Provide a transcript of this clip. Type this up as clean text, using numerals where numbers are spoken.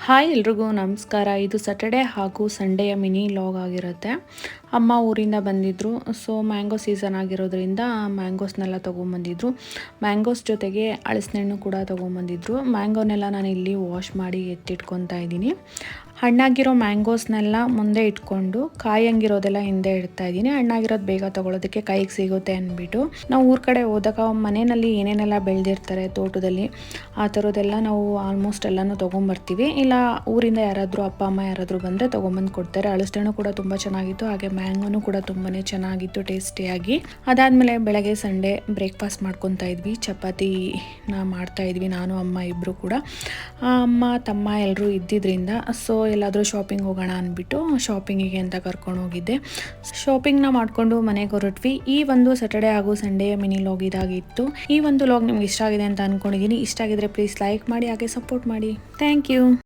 Hi ಎಲ್ರಿಗೂ ನಮಸ್ಕಾರ. ಇದು ಸ್ಯಾಟರ್ಡೆ ಹಾಗೂ ಸಂಡೆಯ ಮಿನಿ ಲಾಗ್ ಆಗಿರುತ್ತೆ. ಅಮ್ಮ ಊರಿಂದ ಬಂದಿದ್ದರು. ಸೊ ಮ್ಯಾಂಗೋ ಸೀಸನ್ ಆಗಿರೋದ್ರಿಂದ ಮ್ಯಾಂಗೋಸ್ನೆಲ್ಲ ತೊಗೊಂಬಂದಿದ್ರು. ಮ್ಯಾಂಗೋಸ್ ಜೊತೆಗೆ ಹಲಸಿನಣ್ಣು ಕೂಡ ತೊಗೊಂಬಂದಿದ್ರು. ಮ್ಯಾಂಗೋನೆಲ್ಲ ನಾನು ಇಲ್ಲಿ ವಾಶ್ ಮಾಡಿ ಎತ್ತಿಟ್ಕೊತಾ ಇದ್ದೀನಿ. ಹಣ್ಣಾಗಿರೋ ಮ್ಯಾಂಗೋಸ್ನೆಲ್ಲ ಮುಂದೆ ಇಟ್ಕೊಂಡು ಕಾಯಂಗಿರೋದೆಲ್ಲ ಹಿಂದೆ ಇಡ್ತಾ ಇದ್ದೀನಿ. ಹಣ್ಣಾಗಿರೋದು ಬೇಗ ತೊಗೊಳೋದಕ್ಕೆ ಕೈಗೆ ಸಿಗುತ್ತೆ ಅಂದ್ಬಿಟ್ಟು ನಾವು ಊರ ಕಡೆ ಹೋದಾಗ ಮನೆಯಲ್ಲಿ ಏನೇನೆಲ್ಲ ಬೆಳೆದಿರ್ತಾರೆ ತೋಟದಲ್ಲಿ ಆ ಥರದ್ದೆಲ್ಲ ನಾವು ಆಲ್ಮೋಸ್ಟ್ ಎಲ್ಲನೂ ತೊಗೊಂಬರ್ತೀವಿ. ಇಲ್ಲ ಊರಿಂದ ಯಾರಾದರೂ ಅಪ್ಪ ಅಮ್ಮ ಯಾರಾದರೂ ಬಂದರೆ ತೊಗೊಂಬಂದು ಕೊಡ್ತಾರೆ. ಹಲಸಿನಣ್ಣು ಕೂಡ ತುಂಬ ಚೆನ್ನಾಗಿತ್ತು, ಹಾಗೆ ಮ್ಯಾಂಗೋನು ಕೂಡ ತುಂಬಾ ಚೆನ್ನಾಗಿತ್ತು ಟೇಸ್ಟಿಯಾಗಿ. ಅದಾದಮೇಲೆ ಬೆಳಗ್ಗೆ ಸಂಡೇ ಬ್ರೇಕ್ಫಾಸ್ಟ್ ಮಾಡ್ಕೊತಾ ಇದ್ವಿ. ಚಪಾತಿನ ಮಾಡ್ತಾ ಇದ್ವಿ ನಾನು ಅಮ್ಮ ಇಬ್ಬರು ಕೂಡ. ಅಮ್ಮ ತಮ್ಮ ಎಲ್ಲರೂ ಇದ್ದಿದ್ದರಿಂದ ಸೊ ಎಲ್ಲಾದರೂ ಶಾಪಿಂಗ್ ಹೋಗೋಣ ಅಂದ್ಬಿಟ್ಟು ಶಾಪಿಂಗಿಗೆ ಅಂತ ಕರ್ಕೊಂಡು ಹೋಗಿದ್ದೆ. ಶಾಪಿಂಗ್ನ ಮಾಡಿಕೊಂಡು ಮನೆಗೆ ಹೊರಟ್ವಿ. ಈ ಒಂದು ಸ್ಯಾಟರ್ಡೆ ಹಾಗೂ ಸಂಡೇ ಮಿನಿ ಲಾಗ್ ಇದಾಗಿತ್ತು. ಈ ಒಂದು ಲಾಗ್ ನಿಮ್ಗೆ ಇಷ್ಟ ಆಗಿದೆ ಅಂತ ಅಂದ್ಕೊಂಡಿದ್ದೀನಿ. ಇಷ್ಟ ಆಗಿದ್ರೆ ಪ್ಲೀಸ್ ಲೈಕ್ ಮಾಡಿ, ಹಾಗೆ ಸಪೋರ್ಟ್ ಮಾಡಿ. Thank you.